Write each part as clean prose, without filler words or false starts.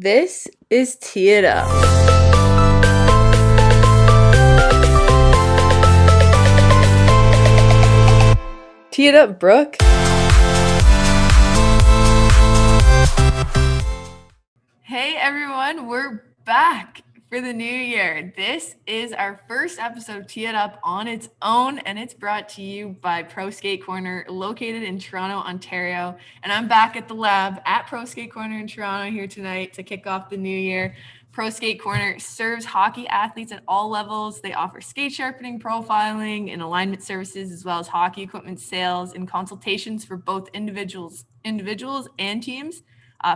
This is Tee It Up. Tee It Up, Brooke. Hey everyone, we're back for the new year. This is our first episode of Tee It Up on its own, and it's brought to you by Pro Skate Corner, located in Toronto, Ontario. And I'm back at the lab at Pro Skate Corner in Toronto here tonight to kick off the new year. Pro Skate Corner serves hockey athletes at all levels. They offer skate sharpening, profiling, and alignment services, as well as hockey equipment sales and consultations for both individuals and teams.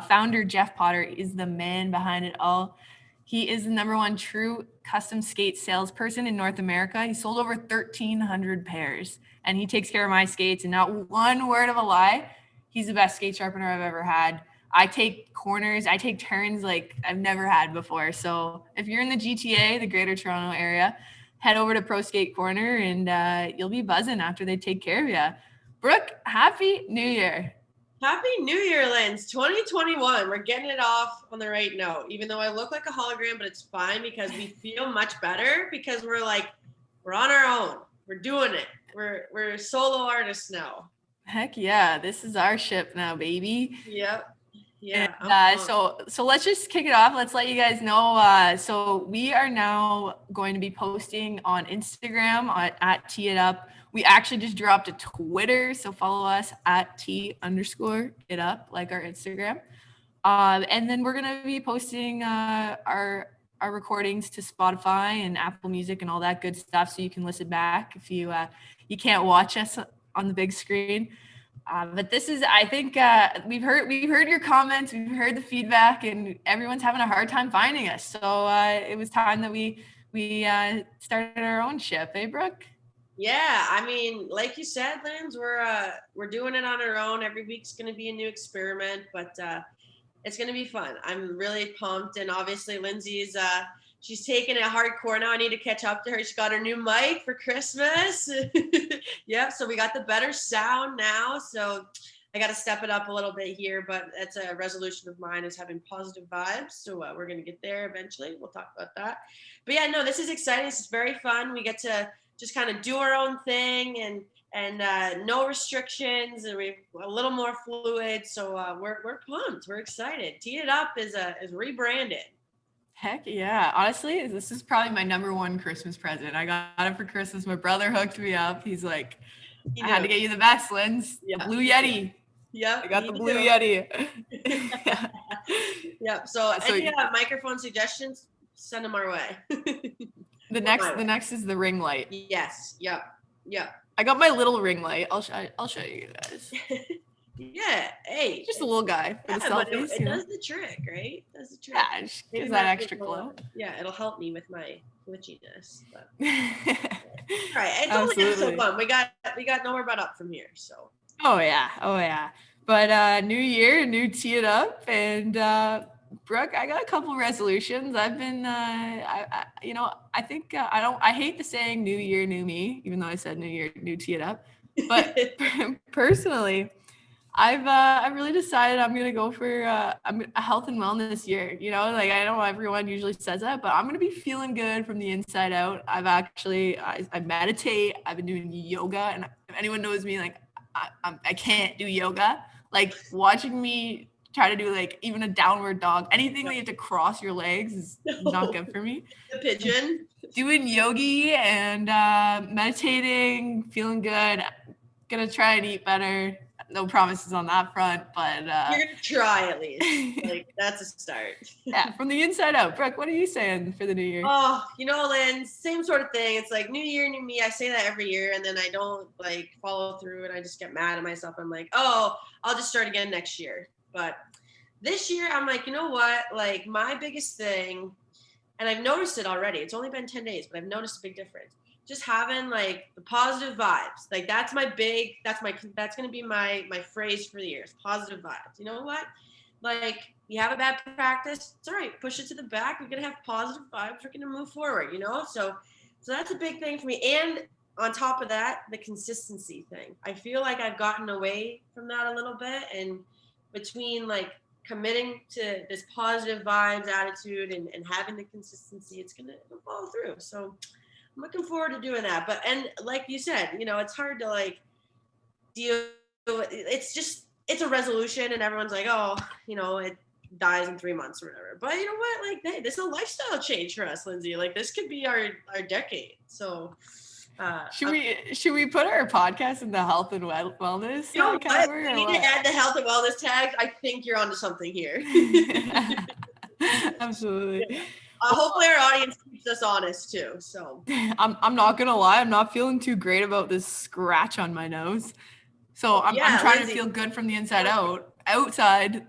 Founder Jeff Potter is the man behind it all. He is the #1 true custom skate salesperson in North America. He sold over 1,300 pairs, and he takes care of my skates. And not one word of a lie, he's the best skate sharpener I've ever had. I take corners, I take turns like I've never had before. So if you're in the GTA, the Greater Toronto Area, head over to Pro Skate Corner, and you'll be buzzing after they take care of you. Brooke, Happy New Year. Happy New Year, Lens. 2021. We're getting it off on the right note. Even though I look like a hologram, but it's fine because we feel much better because we're on our own. We're doing it. We're solo artists now. Heck yeah. This is our ship now, baby. Yep. Yeah. And, so let's just kick it off. Let's let you guys know. So we are now going to be posting on Instagram at Tee It Up. We actually just dropped a Twitter, so follow us at T_it up, like our Instagram. And then we're gonna be posting our recordings to Spotify and Apple Music and all that good stuff, so you can listen back if you can't watch us on the big screen. But this is, I think, we've heard your comments, we've heard the feedback, and everyone's having a hard time finding us. So it was time that we started our own ship, eh, Brooke? Yeah, I mean, like you said, Linz, we're doing it on our own. Every week's going to be a new experiment, but it's going to be fun. I'm really pumped, and obviously Lindsay's she's taking it hardcore now. I need to catch up to her. She got her new mic for Christmas. Yep, so we got the better sound now. So I got to step it up a little bit here, but it's a resolution of mine, is having positive vibes. So we're going to get there eventually. We'll talk about that. But yeah, no, this is exciting. This is very fun. We get to just kind of do our own thing and no restrictions, and we're a little more fluid. So we're pumped. We're excited. Tee It Up is rebranded. Heck yeah. Honestly, this is probably my #1 Christmas present. I got it for Christmas. My brother hooked me up. He's like, I had to get you the best, Linz. Yeah. The Blue Yeti. Yep. I got the Blue Yeti. Yeah. Yep. So any microphone suggestions, send them our way. The next is the ring light. Yes. Yep. Yep. I got my little ring light. I'll show you guys. Yeah. Hey. Just a little guy for the selfies. It does the trick, right? It does the trick. Yeah, it gives that extra glow. Yeah, it'll help me with my glitchiness. But. All right. It's Absolutely. only episode 1. We got nowhere but up from here. So. Oh yeah. But new year, new Tee It Up, and Brooke, I got a couple resolutions. I've been, I think I hate the saying "New Year, New Me," even though I said "New Year, New Tee It Up." But personally, I've really decided I'm gonna go for a health and wellness year. You know, like I know everyone usually says that, but I'm gonna be feeling good from the inside out. I meditate. I've been doing yoga, and if anyone knows me, like I can't do yoga. Like watching me try to do like even a downward dog, anything that you have to cross your legs is not good for me. The pigeon. Doing yogi and meditating, feeling good. Gonna try and eat better. No promises on that front, but you're gonna try at least. Like that's a start. Yeah, from the inside out. Brooke, what are you saying for the new year? Oh, Lynn, same sort of thing. It's like new year, new me. I say that every year, and then I don't like follow through, and I just get mad at myself. I'm like, oh, I'll just start again next year. But this year, I'm like, you know what? Like my biggest thing, and I've noticed it already. It's only been 10 days, but I've noticed a big difference. Just having like the positive vibes. Like that's going to be my phrase for the year. Is positive vibes. You know what? Like you have a bad practice. It's all right. Push it to the back. We're going to have positive vibes. We're going to move forward, So that's a big thing for me. And on top of that, the consistency thing. I feel like I've gotten away from that a little bit. And between like committing to this positive vibes attitude and having the consistency, it'll follow through. So I'm looking forward to doing that. But, and like you said, it's hard to like deal with, it's a resolution and everyone's like, oh, it dies in 3 months or whatever. But you know what? Like, hey, this is a lifestyle change for us, Lindsay. Like, this could be our decade. So should we put our podcast in the health and wellness category? We need to add the health and wellness tags. I think you're onto something here. Absolutely. Yeah. Hopefully our audience keeps us honest too. So I'm not gonna lie, I'm not feeling too great about this scratch on my nose. So I'm trying to feel good from the inside out. Outside,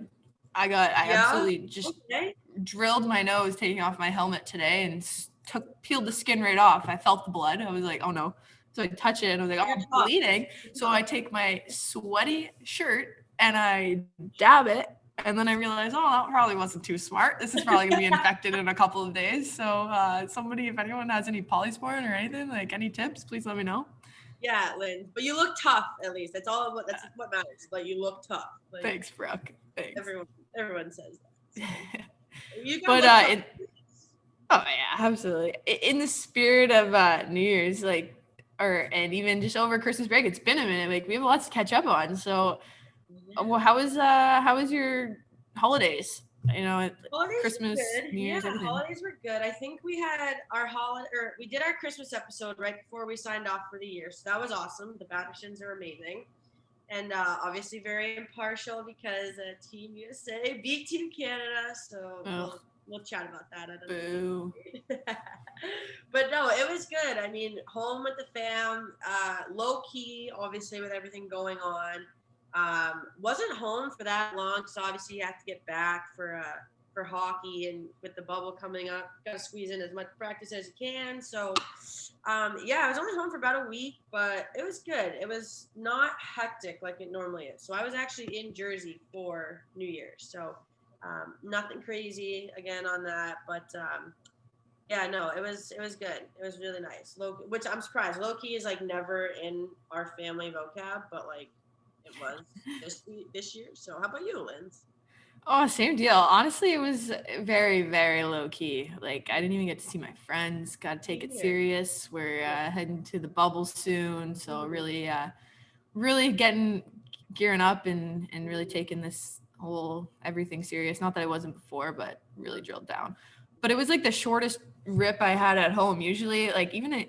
I absolutely just drilled my nose taking off my helmet today and peeled the skin right off. I felt the blood. I was like, oh no. So I touch it and I was like, oh, I'm bleeding. So I take my sweaty shirt and I dab it. And then I realized, oh, that probably wasn't too smart. This is probably going to be infected in a couple of days. So somebody, if anyone has any Polysporin or anything, like any tips, please let me know. Yeah, Lynn. But you look tough, at least. That's what matters. Like, you look tough. Like, thanks, Brooke. Thanks. Everyone says that. So. But oh yeah, absolutely. In the spirit of New Year's, and even just over Christmas break, it's been a minute. Like, we have lots to catch up on. So, well, how was your holidays? Holidays Christmas, New Year's, everything. Holidays were good. I think we had we did our Christmas episode right before we signed off for the year, so that was awesome. The Battersons are amazing, and obviously very impartial because Team USA beat Team Canada. So we'll chat about that. Boo. But no, it was good. I mean, home with the fam, low key, obviously with everything going on. Wasn't home for that long, so obviously you have to get back for hockey, and with the bubble coming up, gotta squeeze in as much practice as you can. So I was only home for about a week, but it was good. It was not hectic like it normally is. So I was actually in Jersey for New Year's, so nothing crazy again on that, but it was good. It was really nice. Which I'm surprised. Low key is like never in our family vocab, but like it was this year. So how about you, Linz? Oh, same deal. Honestly, it was very, very low key. Like, I didn't even get to see my friends. Got to take it serious. We're heading to the bubble soon. So really gearing up and really taking this whole everything serious. Not that I wasn't before, but really drilled down. But it was like the shortest rip I had at home. Usually, like, even at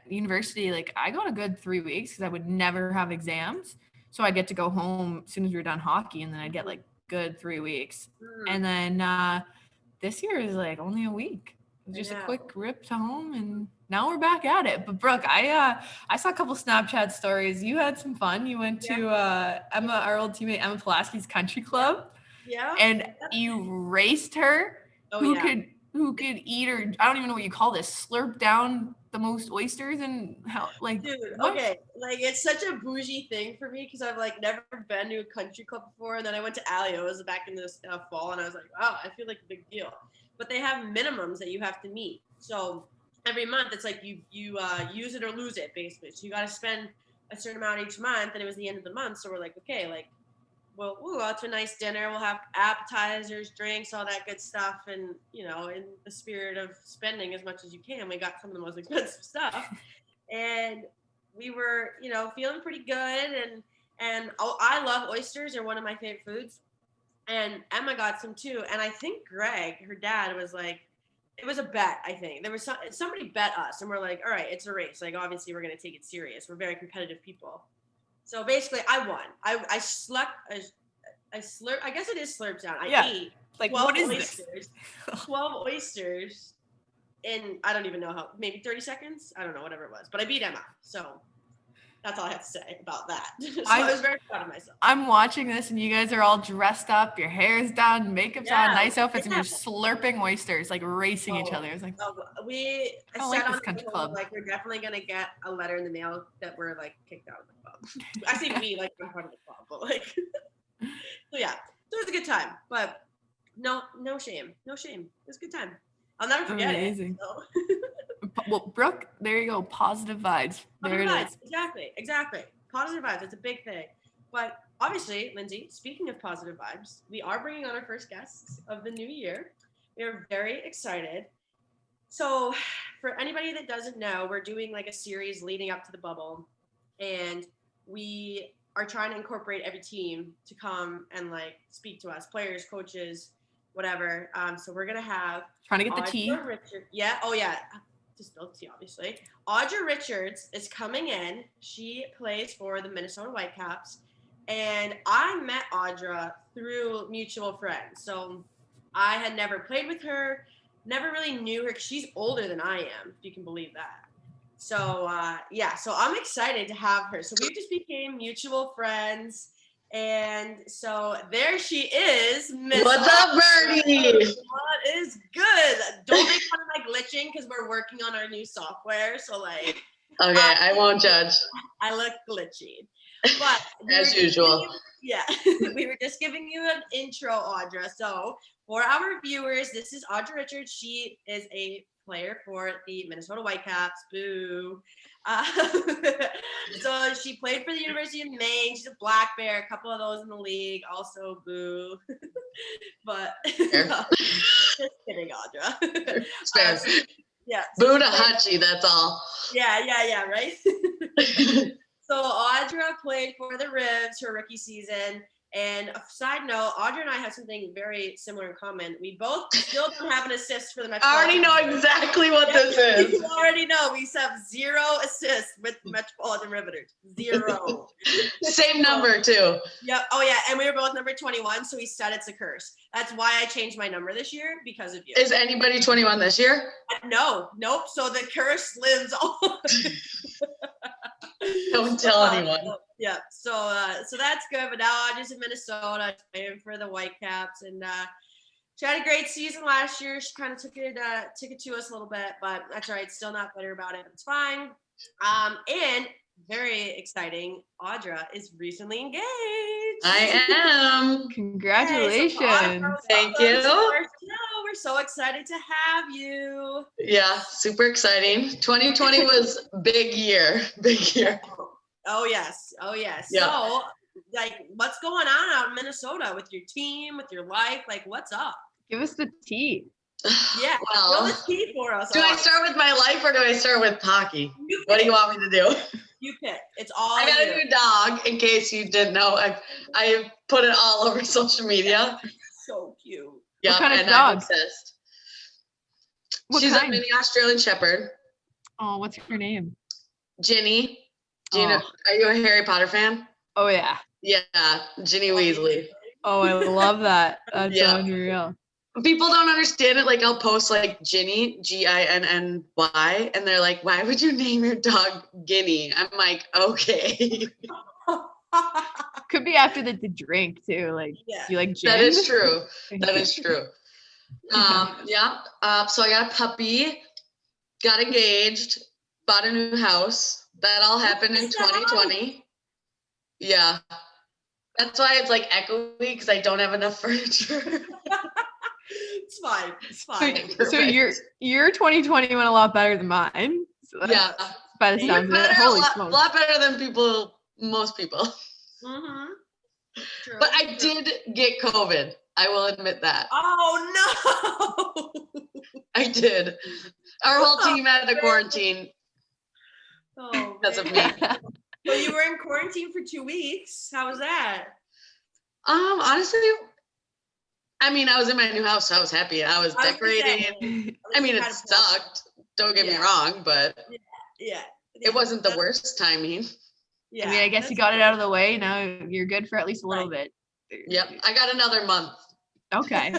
university, like, I got a good 3 weeks because I would never have exams. So I'd get to go home as soon as we were done hockey, and then I'd get like good 3 weeks. And then this year is like only a week. It was just a quick rip to home, and now we're back at it. But Brooke, I saw a couple Snapchat stories. You had some fun. You went to Emma, our old teammate Emma Pulaski's country club. Yeah. And you raced her. Who could eat, or I don't even know what you call this, slurp down the most oysters, and how, like, dude, what? Okay, like, it's such a bougie thing for me because I've like never been to a country club before, and then I went to Alio's back in this fall, and I was like, wow, I feel like a big deal. But they have minimums that you have to meet. So every month it's like you use it or lose it, basically. So you got to spend a certain amount each month, and it was the end of the month, so we're like, okay, like, well, we'll go out to a nice dinner. We'll have appetizers, drinks, all that good stuff. And, in the spirit of spending as much as you can, we got some of the most expensive stuff. And we were, feeling pretty good. And I love oysters. They're one of my favorite foods. And Emma got some too. And I think Greg, her dad, was like, it was a bet, I think. There was somebody bet us. And we're like, all right, it's a race. Like, obviously, we're going to take it serious. We're very competitive people. So basically, I won. I slurped. I guess it is slurped down. I ate like 12 what is oysters. This? 12 oysters in, I don't even know how, maybe 30 seconds. I don't know, whatever it was. But I beat Emma. So that's all I have to say about that. So I was very proud of myself. I'm watching this, and you guys are all dressed up. Your hair's done, makeup's on, nice outfits, and you're slurping oysters, like racing each other. It's like, I said on the club, like, we're definitely gonna get a letter in the mail that we're like kicked out of the club. I say we, like, I'm part of the club, but like, so yeah, so it was a good time. But no shame. It was a good time. I'll never forget it. So. Well, Brooke, there you go. Positive vibes. There it is. Exactly. Positive vibes. It's a big thing. But obviously, Lindsay, speaking of positive vibes, we are bringing on our first guests of the new year. We are very excited. So, for anybody that doesn't know, we're doing like a series leading up to the bubble, and we are trying to incorporate every team to come and like speak to us, players, coaches, whatever. So we're gonna have Trying to get the tea. Audra Richards. Yeah. Oh yeah. Just spilled tea, obviously. Audra Richards is coming in. She plays for the Minnesota Whitecaps, and I met Audra through mutual friends. So I had never played with her, never really knew her because she's older than I am, if you can believe that. So yeah, so I'm excited to have her. So we just became mutual friends, and so there she is, Miss. What's up, Birdie? What is good? Don't make fun of my glitching because we're working on our new software. So like, Okay, I won't judge. I look glitchy, but As usual. Yeah, we were just giving you an intro, Audra. So for our viewers, this is Audra Richards. She is a player for the Minnesota Whitecaps. Boo. So she played for the University of Maine. She's a black bear. A couple of those in the league. Also, boo. But no, just kidding, Audra. Fair. Yeah. Boo to Hachi, that's all. Yeah, right? So Audra played for the Rivs her rookie season. And a side note, Audra and I have something very similar in common. We both still don't have an assist for the Metropolitan. I already know exactly what this is. You already know. We have 0 assists with the Metropolitan Riveters. 0. Same number, too. Yep. Oh, yeah. And we were both number 21, so we said it's a curse. That's why I changed my number this year, because of you. Is anybody 21 this year? No. Nope. So the curse lives on. Don't tell anyone. Yeah, so that's good. But now I'm just in Minnesota, playing for the Whitecaps, and she had a great season last year. She kind of took it to us a little bit, but that's all right. Still not bitter about it. It's fine. And very exciting, Audra is recently engaged. I am. Congratulations. Hey, so Thank you. We're so excited to have you. Yeah, super exciting. 2020 was big year. Oh yes. Yeah. So, like, what's going on out in Minnesota with your team, with your life? Like, what's up? Give us the tea. Yeah, Well, spill the tea for us. do I start with my life or do I start with hockey? What do you want me to do? You pick. It's all I got you. a new dog, in case you didn't know. I put it all over social media. So cute. Yeah, What kind of and dog? I'm obsessed. What She's kind? a mini Australian Shepherd. Oh, what's her name? Ginny. Do you know? Are you a Harry Potter fan? Oh yeah. Yeah, Ginny Weasley. Oh, I love that. That's Yeah. unreal. People don't understand it. Like, I'll post like Ginny, Ginny, and they're like, "Why would you name your dog Guinea?" I'm like, okay. Could be after the drink too. Like, Yeah. you like gin? That is true. That is true. Yeah. So I got a puppy, got engaged, bought a new house. That all happened in 2020. Yeah. That's why it's like echoey, because I don't have enough furniture. It's fine. It's fine. So your 2020 went a lot better than mine. So that's, Yeah. by the sounds of it. Better, Holy a smokes. lot better than most people. Mm-hmm. True. But I did get COVID. I will admit that. Oh no. I did. Our whole team had to quarantine Oh, because of me. man. Well, you were in quarantine for 2 weeks. How was that? Honestly, I mean, I was in my new house, so I was happy. I was decorating. I mean, it sucked. Don't get me wrong, but Yeah. it wasn't the worst timing. Yeah. I mean, I guess you got it out of the way. Now you're good for at least a little bit. Yep, I got another month, Okay.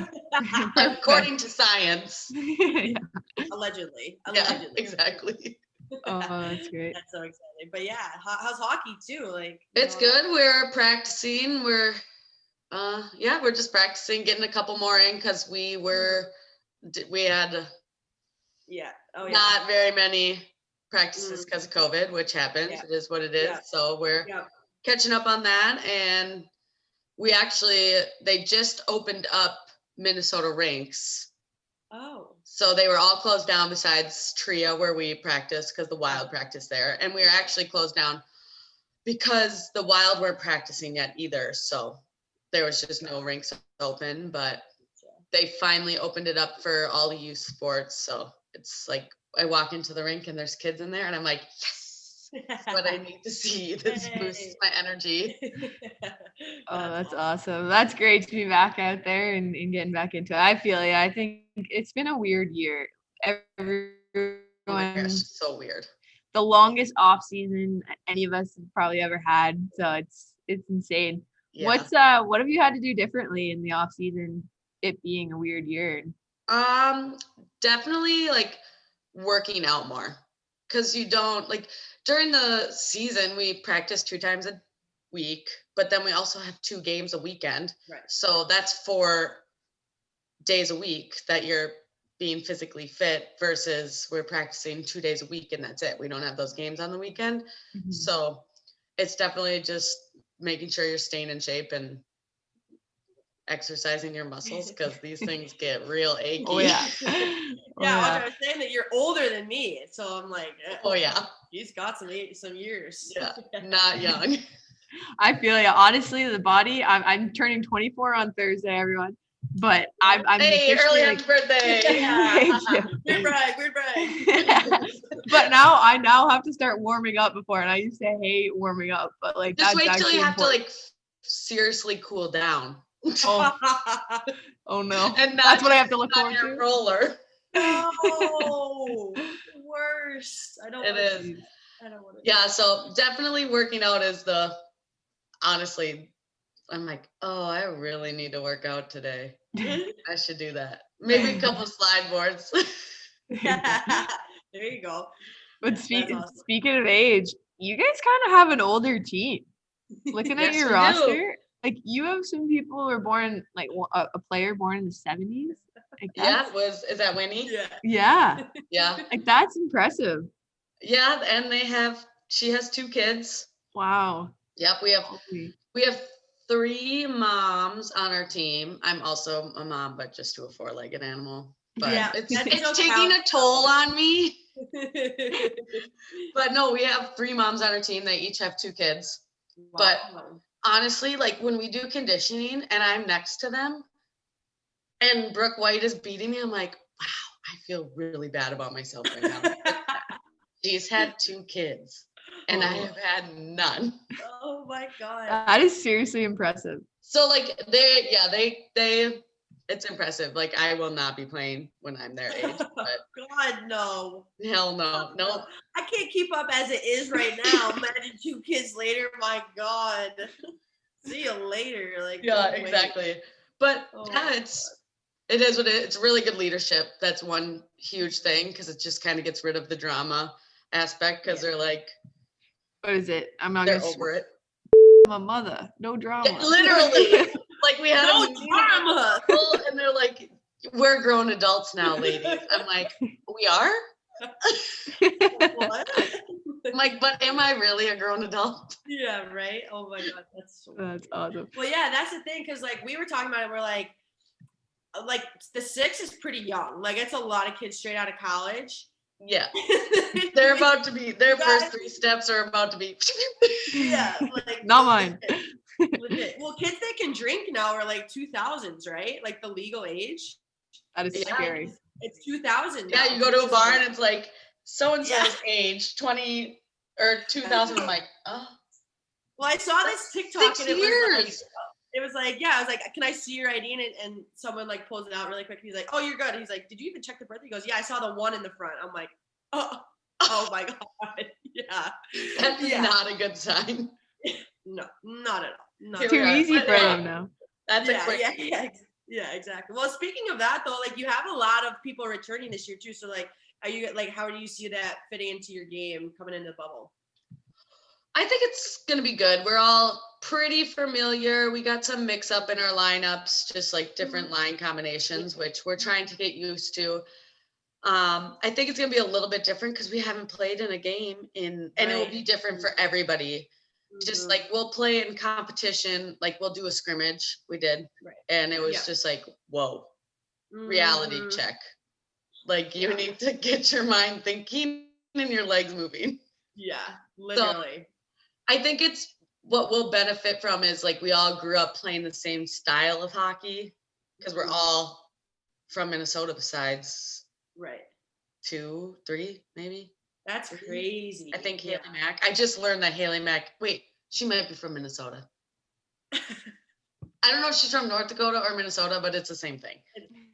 according to science. Yeah. Allegedly. Yeah, exactly. Oh, that's great. That's so exciting. But yeah, how's hockey too? Like, It's good. We're practicing. We're just practicing, getting a couple more in, because we had Yeah. Oh yeah. not very many practices because of COVID, which happens. Yeah. It is what it is. Yeah. So we're Yeah. catching up on that. And they just opened up Minnesota rinks. Oh. So they were all closed down besides Tria, where we practice, because the Wild practice there. And we are actually closed down because the Wild weren't practicing yet either. So there was just no rinks open, but they finally opened it up for all the youth sports. So it's like I walk into the rink and there's kids in there and I'm like, yes, that's what I need to see. This boosts my energy. Oh, that's awesome. That's great to be back out there and getting back into it. I feel I think it's been a weird year. Everyone, Oh my gosh, so weird. the longest off season any of us have probably ever had. So it's insane. Yeah. What have you had to do differently in the off season, it being a weird year? Definitely like working out more, because you don't like during the season we practice 2 times a week, but then we also have 2 games a weekend. Right. So that's 4 days a week that you're being physically fit versus we're practicing 2 days a week and that's it. We don't have those games on the weekend. Mm-hmm. So it's definitely just making sure you're staying in shape and exercising your muscles, because these things get real achy. Oh yeah. Yeah, Audra, I was saying that you're older than me, so I'm like, oh yeah, he's got some years. Yeah, not young. I feel honestly, the body. I'm turning 24 on Thursday, everyone. But I'm hey, early happy birthday! Thank you. Weird brag. But I now have to start warming up before, and I used to hate warming up, but like just that's wait till you have important. to like seriously cool down. Oh no! And that's what I have to look forward to. Roller. No, worst. I don't want to. Yeah, so definitely working out is honestly, I'm like, oh, I really need to work out today. I should do that. Maybe a couple slide boards. There you go. But awesome. Speaking of age, you guys kind of have an older team. Looking at your roster, like you have some people who were born, like a player born in the 70s. Like is that Winnie? Yeah. Yeah. Like that's impressive. Yeah, and she has 2 kids. Wow. Yep, we have 3 moms on our team. I'm also a mom, but just to a 4-legged animal. But yeah, it's taking a toll on me. But no, we have 3 moms on our team. They each have 2 kids. Wow. But honestly, like when we do conditioning and I'm next to them and Brooke White is beating me, I'm like, wow, I feel really bad about myself right now. She's had 2 kids and I have had none. Oh my God. That is seriously impressive. So like they it's impressive. Like I will not be playing when I'm their age. But God, no. Hell no. No. I can't keep up as it is right now. Imagine 2 kids later. My God. See you later. Like yeah, exactly. But yeah, it is what it's really good leadership. That's one huge thing, because it just kind of gets rid of the drama aspect, because they're like, what is it? I'm not they're over it. I'm a mother. No drama. Yeah, literally. Like we had no drama. And they're like, we're grown adults now, ladies. I'm like, we are? What? I'm like, but am I really a grown adult? Yeah, right. Oh my God, that's awesome. Well, yeah, that's the thing, because like we were talking about it, we're like the 6 is pretty young. Like it's a lot of kids straight out of college. Yeah. They're about to be, their first 3 steps are about to be. Yeah. Like not mine. Legit. Well, kids that can drink now are like 2000s, right? Like the legal age. That is scary. It's 2000 now. Yeah, you go to a bar and it's like so-and-so's age, 20 or 2000. I'm like, oh. Well, I saw this TikTok 6 and years. It was like, yeah, I was like, can I see your ID? And someone like pulls it out really quick. He's like, oh, you're good. He's like, did you even check the birthday? He goes, yeah, I saw the 1 in the front. I'm like, oh my God. Yeah. That's not a good sign. No, not at all. Too easy for them now. That's a quick. Yeah, exactly. Well, speaking of that though, like you have a lot of people returning this year too. So like, are you like, how do you see that fitting into your game coming into the bubble? I think it's going to be good. We're all pretty familiar. We got some mix up in our lineups, just like different line combinations, which we're trying to get used to. I think it's going to be a little bit different because we haven't played in a game and it will be different for everybody. Just like we'll play in competition, like we'll do a scrimmage. We did. And it was just like, whoa, reality check. Like you need to get your mind thinking and your legs moving. Yeah, literally. I think it's what we'll benefit from is like we all grew up playing the same style of hockey because we're all from Minnesota besides Right. 2, 3, maybe. That's crazy. I think Haley Mack. I just learned that Haley Mack, wait, she might be from Minnesota. I don't know if she's from North Dakota or Minnesota, but it's the same thing.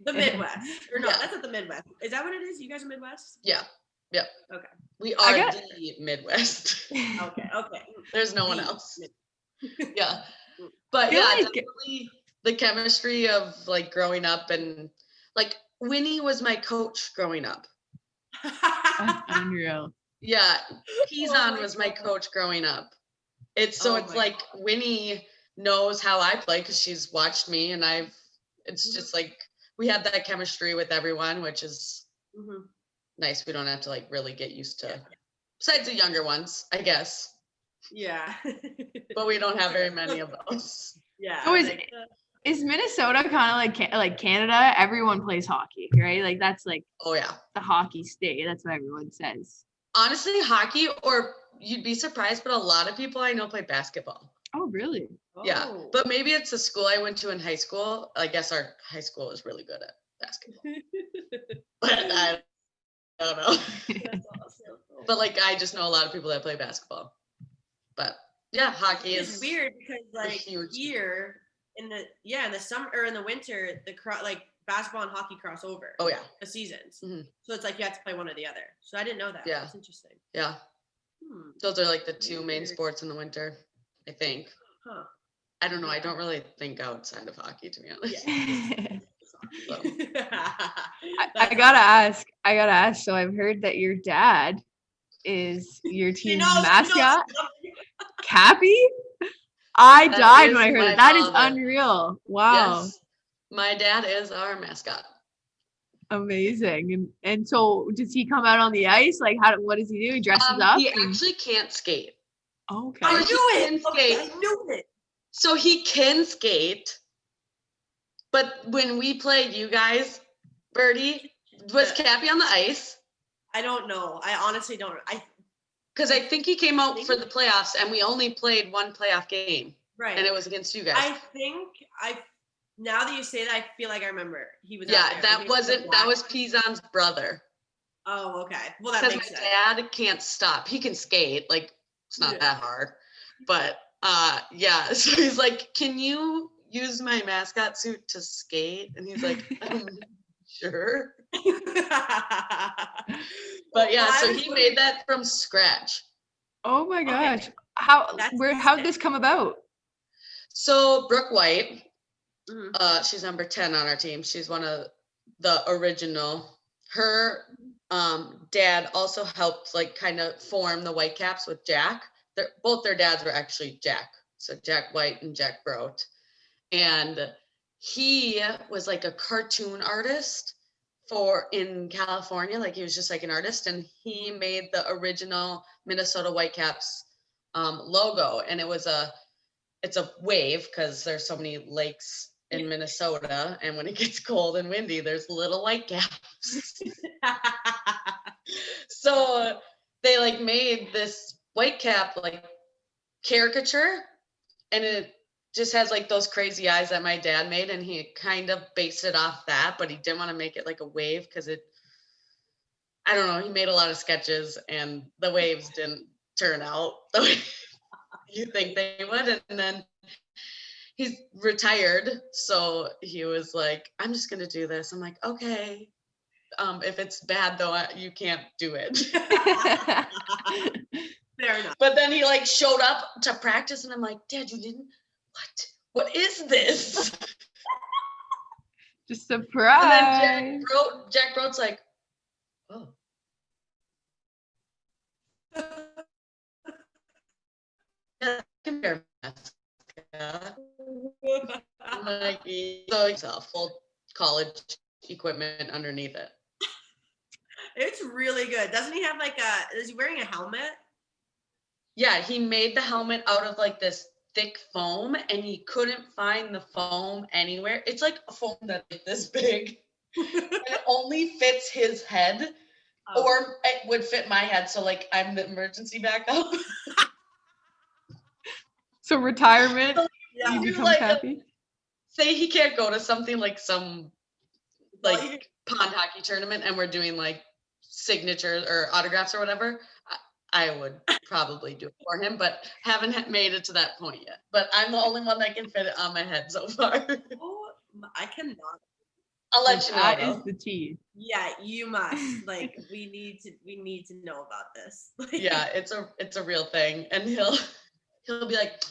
The Midwest. Or no, Yeah. that's not the Midwest. Is that what it is? You guys are Midwest? Yeah. Yep. Okay. We are the Midwest. Okay. There's no one else. Yeah. But yeah, definitely the chemistry of like growing up and like Winnie was my coach growing up. That's unreal. Yeah. Pizon was my coach growing up. It's like Winnie knows how I play because she's watched me and it's just like we have that chemistry with everyone, which is nice. We don't have to like really get used to besides the younger ones, I guess. Yeah. But we don't have very many of those. Yeah. So is Minnesota kind of like Canada? Everyone plays hockey, right? Like that's like the hockey state. That's what everyone says. Honestly, hockey, or you'd be surprised, but a lot of people I know play basketball. Oh, really? Yeah, but maybe it's the school I went to in high school. I guess our high school is really good at basketball. But I don't know. That's awesome. But like I just know a lot of people that play basketball. But yeah, hockey is weird because like here in the summer or in the winter like basketball and hockey cross over. Oh yeah, the seasons. So it's like you have to play one or the other. So I didn't know that. Yeah, that's interesting. Yeah, those are like the two main sports in the winter, I think. Huh. I don't know. I don't really think outside of hockey, to be honest. Yeah. So. I gotta ask. So I've heard that your dad is your team's mascot. Cappy? I died when I heard that. That is unreal. Wow. Yes, my dad is our mascot. Amazing. And so does he come out on the ice? Like what does he do? He dresses up? He actually can't skate. Okay. I knew it. Skate. I knew it. So he can skate. But when we played you guys, Birdie, was Cappy on the ice? I don't know. I honestly don't. Because I think he came out for the playoffs and we only played one playoff game. Right. And it was against you guys. I think now that you say that, I feel like I remember he was. Yeah, out there. that was Pizon's brother. Oh, okay. Well, that makes sense. Because my dad can't stop. He can skate, like it's not that hard. But yeah, so he's like, can you use my mascot suit to skate? And he's like, sure. But yeah, so he made that from scratch. Oh my gosh. Okay. How'd this come about? So Brooke White, she's number 10 on our team. She's one of the original. Her dad also helped like kind of form the Whitecaps with Jack. Both their dads were actually Jack. So Jack White and Jack Brote. And he was like a cartoon artist in California. Like he was just like an artist, and he made the original Minnesota Whitecaps logo. And it's a wave because there's so many lakes in Minnesota, and when it gets cold and windy, there's little Whitecaps. So they like made this Whitecap like caricature, and it just has like those crazy eyes that my dad made, and he kind of based it off that, but he didn't want to make it like a wave because I don't know, he made a lot of sketches and the waves didn't turn out the way you think they would. And then he's retired, so he was like, I'm just gonna do this. I'm like, okay, if it's bad though, you can't do it. Fair enough. But then he like showed up to practice, and I'm like, Dad, you didn't? What is this? Just surprise. And then Jack Brote's like, oh. Yeah, come here, mascot. Like, so himself, full college equipment underneath it. It's really good. Doesn't he have like is he wearing a helmet? Yeah, he made the helmet out of like this thick foam, and he couldn't find the foam anywhere. It's like a foam that's like this big. And it only fits his head, or it would fit my head. So like I'm the emergency backup. So retirement, Yeah. he Do becomes like happy. say he can't go to something like some Well, like pond hockey tournament and we're doing like signatures or autographs or whatever, I would probably do it for him, but haven't made it to that point yet. But I'm the only one that can fit it on my head so far. Oh, I cannot. I'll let you know That is though. the tea. Yeah, you must. Like, we need to know about this. Like, Yeah, it's a real thing. And he'll be like,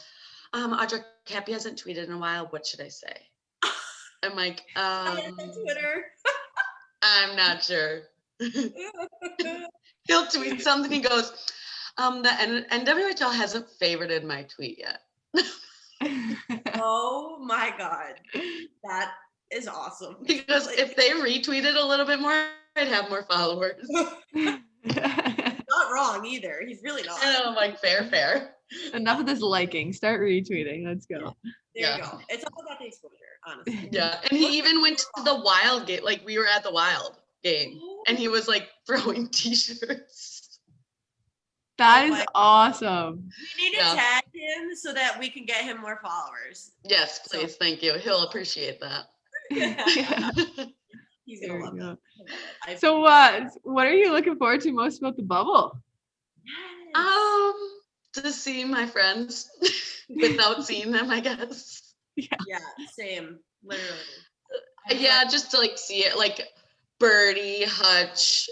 Audra, Cappy hasn't tweeted in a while. What should I say? I'm like, on Twitter. I'm not sure. He'll tweet something. He goes, the NWHL hasn't favorited my tweet yet. Oh my god, that is awesome. Because if they retweeted a little bit more, I'd have more followers. Not wrong either. He's really not. And I'm like, fair. Enough of this liking. Start retweeting. Let's go. There you go. It's all about the exposure, honestly. Yeah. And he even went to the Wild game. Like we were at the Wild game and he was like throwing t-shirts. That is awesome. We need to tag him so that we can get him more followers. Yes, please. Thank you. He'll appreciate that. He's gonna love that. So what are you looking forward to most about the bubble? To see my friends without seeing them, I guess. Yeah, same. Literally. Yeah, just to like see it, like Birdie, Hutch,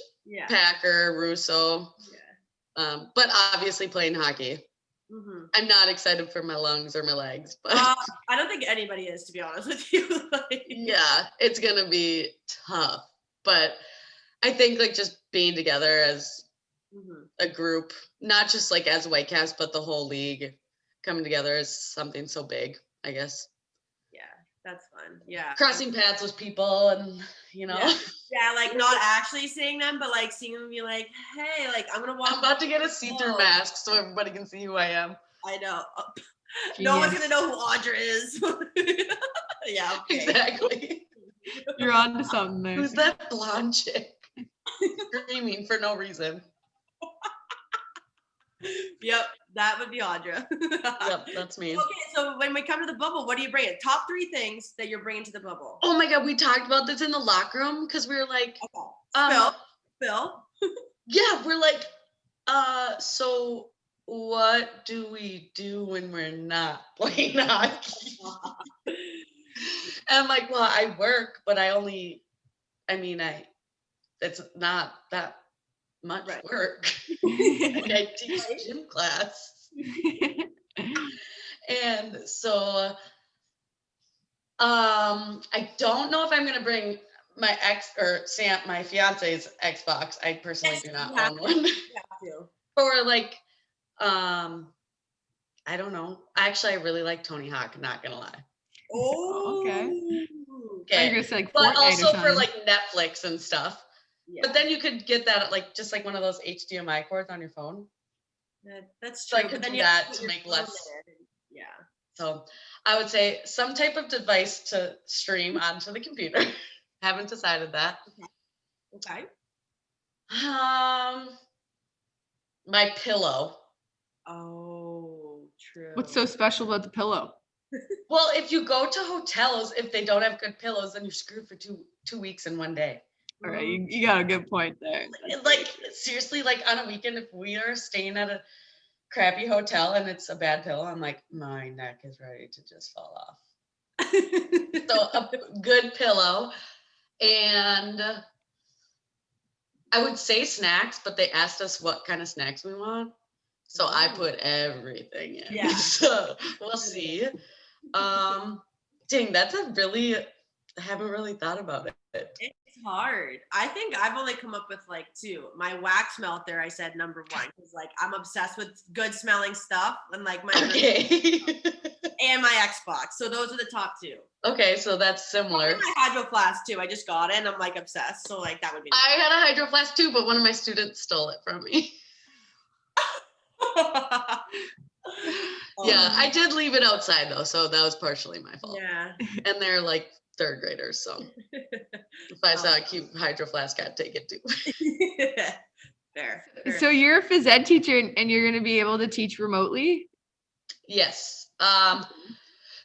Packer, Russo. Yeah. But obviously playing hockey. Mm-hmm. I'm not excited for my lungs or my legs, but I don't think anybody is, to be honest with you. Yeah, it's gonna be tough. But I think like just being together as a group, not just like as Whitecaps, but the whole league coming together is something so big, I guess. Yeah, that's fun. Yeah. Crossing paths with people and, you know. Yeah, like not actually seeing them, but like seeing them be like, hey, like I'm going to walk. I'm about to get a see-through mask so everybody can see who I am. I know. No one's going to know who Audra is. Yeah. Okay. Exactly. You're on to something there. Who's that blonde chick? Screaming for no reason. Yep, that would be Audra. Yep, that's me. Okay, so when we come to the bubble, what do you bring? Top 3 things that you're bringing to the bubble. Oh my God, we talked about this in the locker room because we were like, Phil. Yeah, we're like, so what do we do when we're not playing hockey? And I'm like, well, I work, but it's not that much work. Like I teach gym class. And so I don't know if I'm gonna bring my my fiance's Xbox. I personally do not own one. Or like I don't know. Actually, I really like Tony Hawk, not gonna lie. Oh, okay. Okay. Like but also for like Netflix and stuff. Yeah. But then you could get that at like just like one of those HDMI cords on your phone. That's true. So I could do that to make less. Yeah. So I would say some type of device to stream onto the computer. Haven't decided that. Okay. My pillow. Oh, true. What's so special about the pillow? Well, if you go to hotels, if they don't have good pillows, then you're screwed for two weeks in one day. All right, you got a good point there. Like seriously, like on a weekend, if we are staying at a crappy hotel and it's a bad pillow, I'm like, my neck is ready to just fall off. So a good pillow, and I would say snacks, but they asked us what kind of snacks we want, so I put everything in. Yeah. So we'll see. Dang, I haven't really thought about it. It's hard. I think I've only come up with like 2. My wax melter, I said number 1, because like I'm obsessed with good smelling stuff, and like my and my Xbox. So those are the top 2. Okay, so that's similar. My Hydro Flask too. I just got it, and I'm like obsessed. So like that would be. I had a Hydro Flask too, but one of my students stole it from me. Yeah, I did leave it outside though, so that was partially my fault. Yeah. And they're like 3rd graders, so if I saw a cute Hydro Flask, I'd take it too. Fair. So you're a phys ed teacher and you're going to be able to teach remotely? Yes.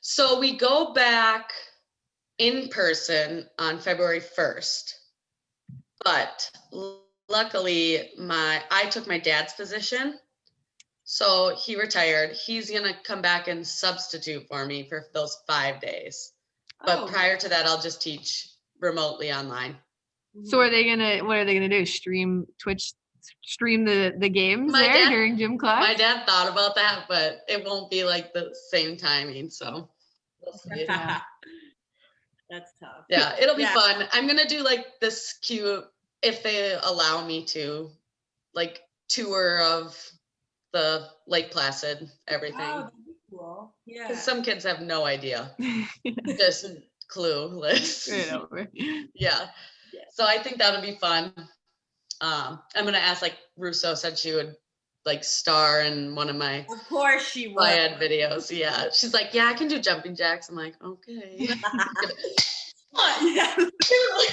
So we go back in person on February 1st, but luckily I took my dad's position. So he retired. He's going to come back and substitute for me for those 5 days. But prior to that, I'll just teach remotely online. So what are they gonna do? Stream the games during gym class? My dad thought about that, but it won't be like the same timing. So we'll see. That's tough. Yeah, it'll be fun. I'm gonna do like this cute, if they allow me to, like tour of the Lake Placid, everything. Oh, that'd be cool. Yeah. Because some kids have no idea. Just clueless. Right over. Yeah. So I think that'll be fun. I'm gonna ask, like Russo said she would like star in one of my of course she would videos. Yeah. She's like, yeah, I can do jumping jacks. I'm like, okay. Yeah,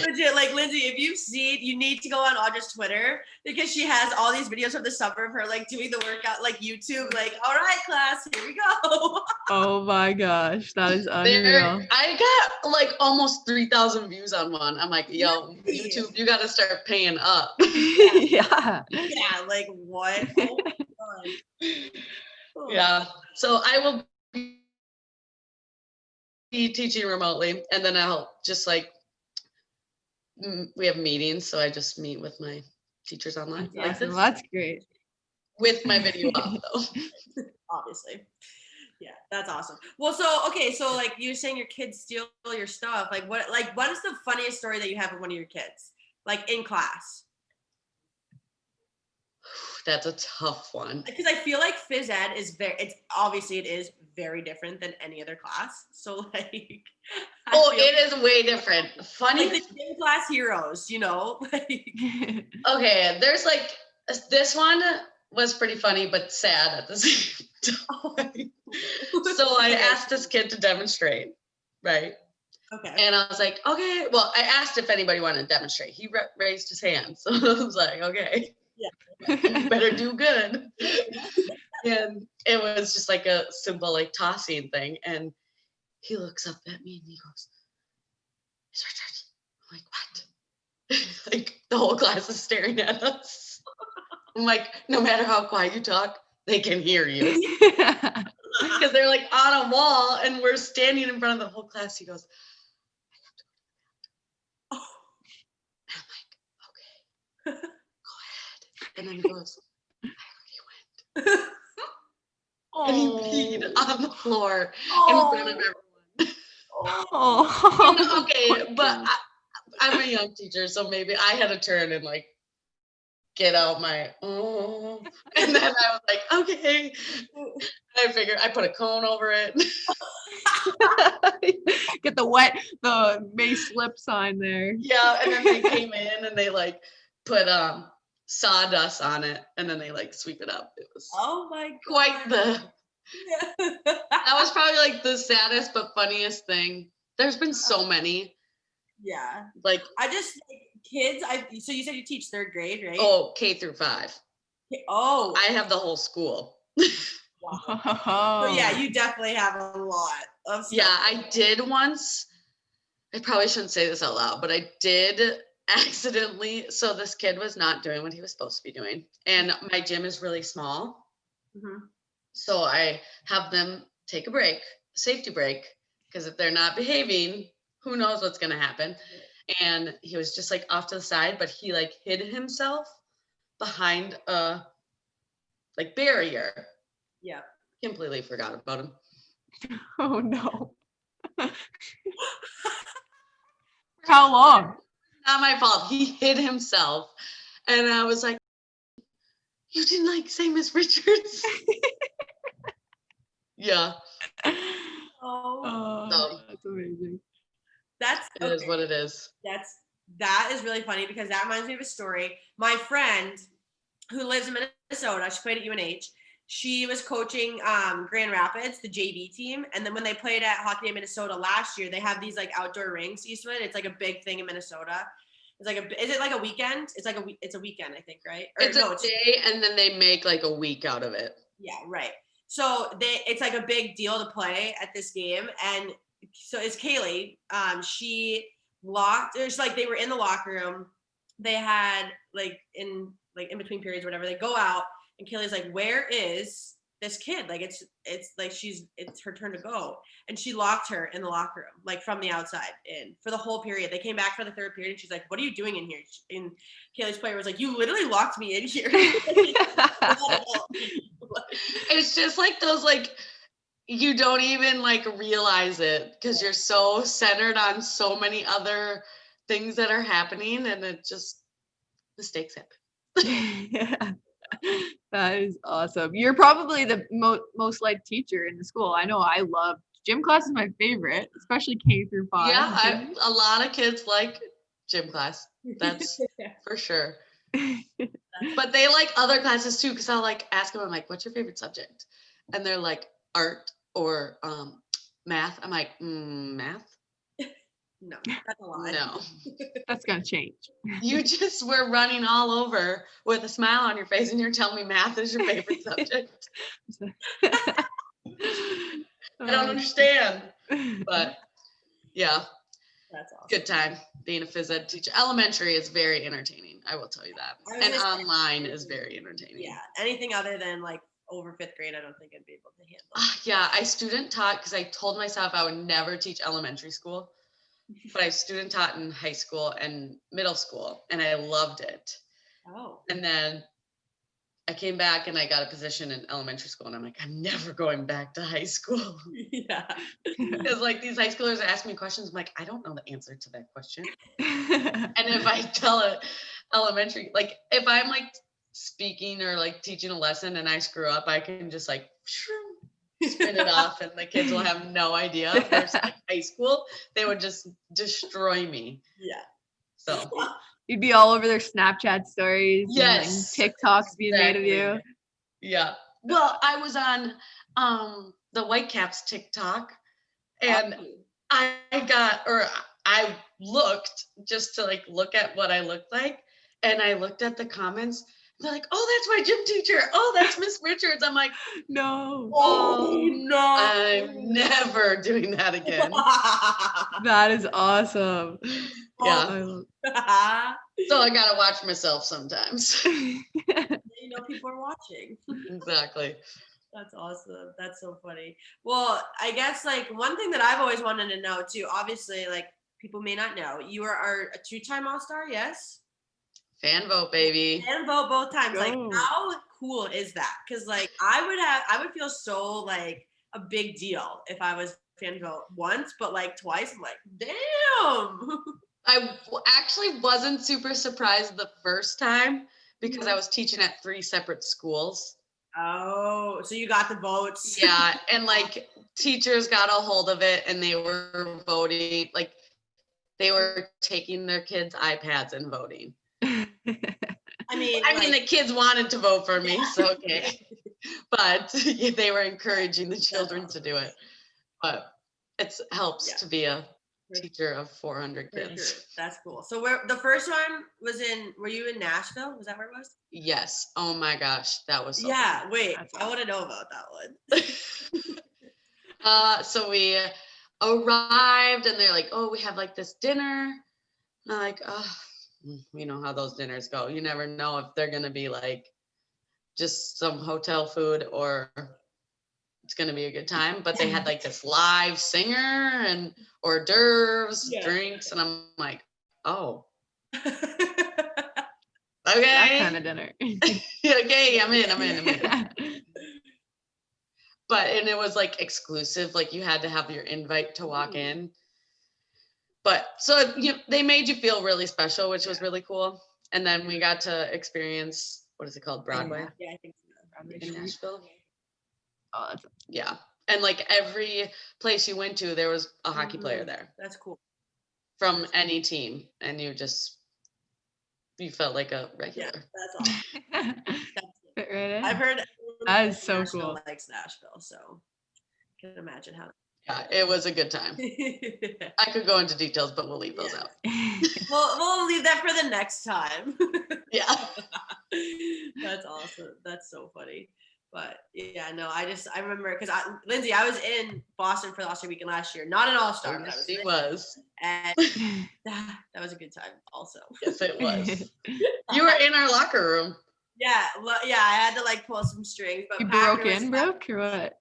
legit. Like Lindsay, if you've seen, you need to go on Audra's Twitter because she has all these videos from the summer of her like doing the workout, like YouTube, like, all right, class, here we go. Oh my gosh, that is unreal. I got like almost 3,000 views on one. I'm like, yo, YouTube, you got to start paying up. Yeah. Yeah, like what? Oh my God. Oh. Yeah. So I will be teaching remotely, and then I'll just like, we have meetings, so I just meet with my teachers online. Like awesome. That's great. With my video off though. Obviously. Yeah, that's awesome. Well, so okay, so like you were saying your kids steal your stuff. Like what is the funniest story that you have with one of your kids? Like in class? That's a tough one. Because I feel like phys ed is it is very different than any other class. So like it is way different. Funny, like the gym class heroes, you know? Okay, there's like this one was pretty funny but sad at the same time. So I asked this kid to demonstrate, right? Okay. And I was like, okay. Well, I asked if anybody wanted to demonstrate. He raised his hand, so I was like, okay. Yeah. You better do good. And it was just like a simple like tossing thing. And he looks up at me and he goes, Ms. Richards. I'm like, what? Like the whole class is staring at us. I'm like, no matter how quiet you talk, they can hear you. Because they're like on a wall and we're standing in front of the whole class. He goes, I have to go to the bathroom. And I'm like, okay, go ahead. And then he goes, I already went. And he peed on the floor in front of everyone. Okay, but I'm a young teacher, so maybe I had to turn and like get out my and then I was like, okay. I figured I put a cone over it. Get the may slip sign there. Yeah, and then they came in and they like put sawdust on it and then they like sweep it up. It was quite the that was probably like the saddest but funniest thing. There's been so many. Yeah. Like I just kids, so you said you teach 3rd grade, right? Oh, K through 5. Oh. I have the whole school. Wow. So yeah, you definitely have a lot of stuff. Yeah, I did once. I probably shouldn't say this out loud, but I did accidentally. So this kid was not doing what he was supposed to be doing. And my gym is really small. Mm-hmm. So I have them take a break, a safety break, because if they're not behaving, who knows what's going to happen. And he was just like off to the side, but he like hid himself behind a like barrier. Yeah. Completely forgot about him. Oh no. How long? Not my fault. He hid himself. And I was like, you didn't like say Miss Richards? Yeah. Oh, that's amazing. It is what it is. That is really funny because that reminds me of a story. My friend who lives in Minnesota, she played at UNH. She was coaching Grand Rapids, the JV team. And then when they played at Hockey Day Minnesota last year, they have these like outdoor rinks east of it. It's like a big thing in Minnesota. It's like is it like a weekend? It's a weekend, I think, right? Or, it's a day and then they make like a week out of it. Yeah, right. So it's like a big deal to play at this game. And so it's Kaylee. She locked, it's like they were in the locker room. They had in between periods or whatever, they go out and Kaylee's like, where is this kid? Like it's like it's her turn to go. And she locked her in the locker room, like from the outside in for the whole period. They came back for the third period and she's like, what are you doing in here? And Kaylee's player was like, you literally locked me in here. It's just like those, like, you don't even like realize it because you're so centered on so many other things that are happening, and it just, mistakes happen. Yeah. That is awesome. You're probably the most liked teacher in the school. I know I love gym class is my favorite, especially K through 5. Yeah, a lot of kids like gym class. That's for sure. But they like other classes too, because I'll like ask them, I'm like, what's your favorite subject? And they're like, art or math. I'm like, math? No, that's a lie. No. That's gonna change. You just were running all over with a smile on your face and you're telling me math is your favorite subject. I don't understand. But yeah. That's awesome. Good time being a phys ed teacher. Elementary is very entertaining. I will tell you that. And online is very entertaining. Yeah. Anything other than like over 5th grade, I don't think I'd be able to handle. Yeah, I student taught because I told myself I would never teach elementary school. But I student taught in high school and middle school, and I loved it. Oh. And then I came back and I got a position in elementary school, and I'm like, I'm never going back to high school. Yeah. Because like these high schoolers ask me questions, I'm like, I don't know the answer to that question. And if I tell it elementary, like if I'm like speaking or like teaching a lesson and I screw up, I can just like spin it off and the kids will have no idea. Versus like high school, they would just destroy me. Yeah. So you'd be all over their Snapchat stories. Yes. And TikToks being made of you. Yeah. Well, I was on the Whitecaps TikTok and I looked just to like look at what I looked like, and I looked at the comments. They're like, oh, that's my gym teacher. Oh, that's Miss Richards. I'm like, no. Oh, no. I'm never doing that again. That is awesome. Yeah. So I got to watch myself sometimes. You know, people are watching. Exactly. That's awesome. That's so funny. Well, I guess like one thing that I've always wanted to know too, obviously, like people may not know, you are a 2-time All-Star, yes? Fan vote, baby. Fan vote both times. Go. Like, how cool is that? Because like I would feel so like a big deal if I was fan vote once, but like twice, I'm like, damn. I actually wasn't super surprised the first time because I was teaching at 3 separate schools. Oh, so you got the votes. Yeah, and like teachers got a hold of it and they were voting, like they were taking their kids' iPads and voting. I mean, the kids wanted to vote for me, so okay. But they were encouraging the children to do it. But it helps to be a teacher of 400 kids. Sure. That's cool. So the first one was were you in Nashville? Was that where it was? Yes. Oh my gosh, that was so yeah. fun. Wait, I want to know about that one. So we arrived and they're like, oh, we have like this dinner. And I'm like, oh, you know how those dinners go. You never know if they're going to be like just some hotel food or it's going to be a good time. But they had like this live singer and hors d'oeuvres, drinks. And I'm like, oh. Okay. That kind of dinner. Okay, I'm in. But, and it was like exclusive, like you had to have your invite to walk in. But so they made you feel really special, which was really cool. And then we got to experience, what is it called? Broadway? Yeah, I think so. Broadway in Nashville. Oh, that's yeah. And like every place you went to, there was a hockey player there. That's cool. From any team. And you felt like a regular. Yeah, that's awesome. Right. I've heard that is so cool. Likes Nashville, so I can imagine how. Yeah, it was a good time. I could go into details, but we'll leave those out. We'll leave that for the next time. Yeah. That's awesome. That's so funny. But yeah, no, I remember because Lindsay, I was in Boston for the All-Star Weekend last year, not an All-Star, but I was. He was. And that was a good time also. Yes, it was. You were in our locker room. Yeah, I had to like pull some strings, but You Packer broke in, was Brooke, or what?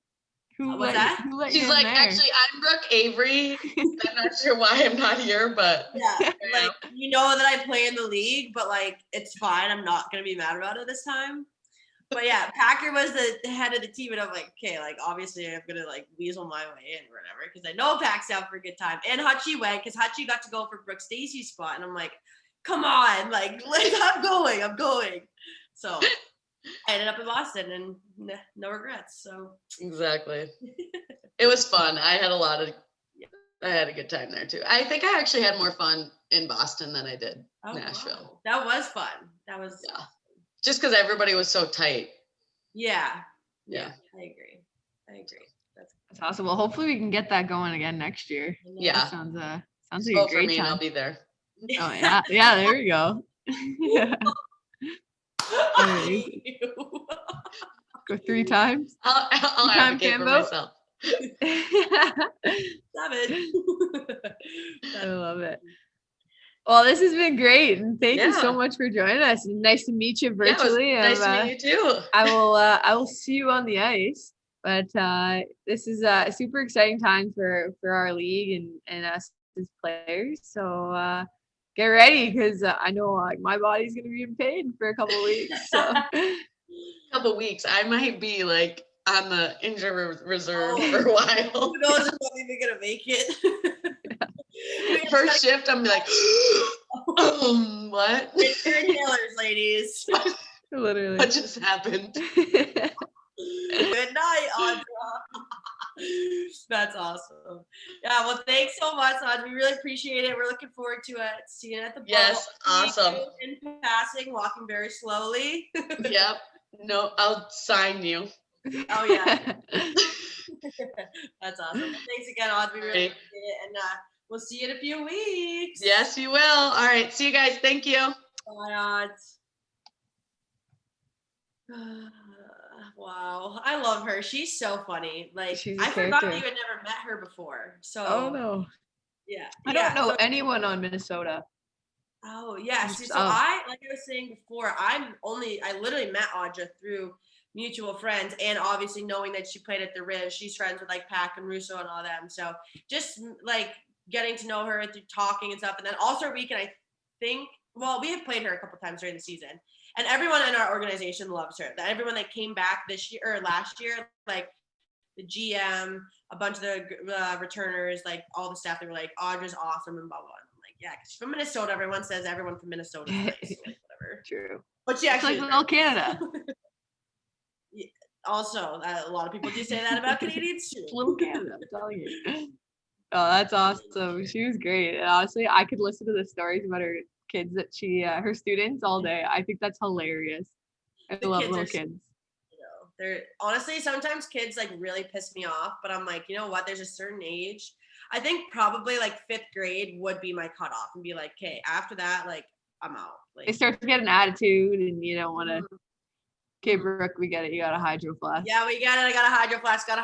Who What's let that? You, who let She's you in like, there? actually, I'm Brooke Avery. I'm not sure why I'm not here, but yeah, like you know that I play in the league, but like it's fine. I'm not gonna be mad about it this time. But yeah, Packer was the head of the team, and I'm like, okay, like obviously I'm gonna like weasel my way in or whatever, because I know Pac's out for a good time. And Hutchie went because Hutchie got to go for Brooke Stacy's spot, and I'm like, come on, like I'm going. So I ended up in Boston, and no regrets. So exactly, it was fun. I had a good time there too. I think I actually had more fun in Boston than I did Nashville. Wow. That was fun. That was just because everybody was so tight. Yeah, I agree. That's awesome. Well, hopefully we can get that going again next year. Yeah, that sounds like a great me time. And I'll be there. Oh yeah, there we go. Yeah. Go 3 times. I'll advocate for myself. Love it. I love it. Well, this has been great, and thank you so much for joining us. Nice to meet you virtually. Yeah, nice to meet you too. I will see you on the ice. But this is a super exciting time for our league and us as players. So get ready, because I know like my body's gonna be in pain for a couple of weeks. So couple weeks, I might be like on the injury reserve for a while. Who knows if I'm even gonna make it? First shift, I'm like, what? Get your inhalers, ladies. Literally. What just happened? Good night, Audra. That's awesome. Yeah, well, thanks so much, Audra. We really appreciate it. We're looking forward to seeing it at the bubble. Yes, awesome. In passing, walking very slowly. Yep. No, I'll sign you. Oh yeah. That's awesome. Well, thanks again, Audra. We really appreciate it, and we'll see you in a few weeks. Yes, you will. All right. See you guys. Thank you. Bye, wow, I love her. She's so funny. Like I forgot that you had never met her before. So no. Yeah. I don't know anyone on Minnesota. Oh yeah. So I, like I was saying before, I literally met Audra through mutual friends, and obviously knowing that she played at the Riz, she's friends with like Pac and Russo and all them. So just like getting to know her through talking and stuff. And then All-Star Weekend, I think, well, we have played her a couple times during the season, and everyone in our organization loves her. Everyone that came back this year or last year, like the GM, a bunch of the returners, like all the staff, they were like, Audra's awesome and blah, blah, blah. I'm like, yeah, because she's from Minnesota. Everyone says everyone from Minnesota is nice, so like, whatever. True. But she actually it's like little Canada. Also, a lot of people do say that about Canadians too. Little Canada, I'm telling you. Oh, that's awesome. She was great. And honestly, I could listen to the stories about her kids that her students all day. I think that's hilarious. I love little kids. They're honestly, sometimes kids like really piss me off, but I'm like, you know what? There's a certain age. I think probably like 5th grade would be my cutoff, and be like, okay, after that, like I'm out. Like, they start to get an attitude, and you don't want to. Okay, Brooke, we get it. You got a hydro flask. Yeah, we got it. I got a hydro flask. Gotta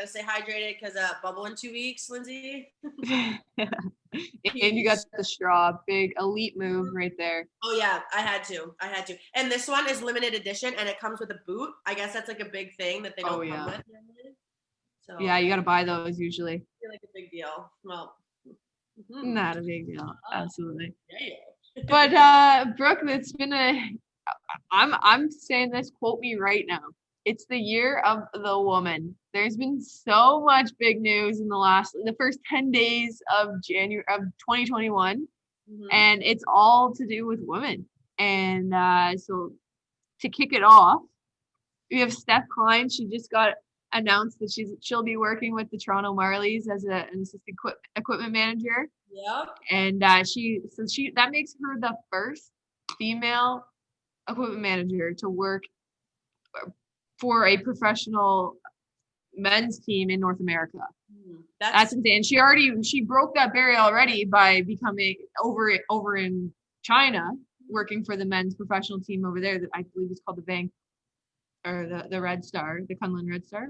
stay hydrated because bubble in 2 weeks, Lindsay. Yeah. And you got the straw. Big elite move right there. Oh yeah, I had to. And this one is limited edition, and it comes with a boot. I guess that's like a big thing that they don't come with. So yeah, you got to buy those usually. I feel like a big deal. Well, not a big deal. Absolutely. Yeah. But Brooke, it's been I'm saying this, quote me right now. It's the year of the woman. There's been so much big news in the first 10 days of January of 2021, and it's all to do with women. And so to kick it off, we have Steph Klein. She just got announced that she'll be working with the Toronto Marlies as an assistant equipment manager. Yep. And that makes her the first female equipment manager to work for a professional men's team in North America. That's insane. She broke that barrier already by becoming over in China, working for the men's professional team over there that I believe is called the or the Red Star, the Kunlun Red Star.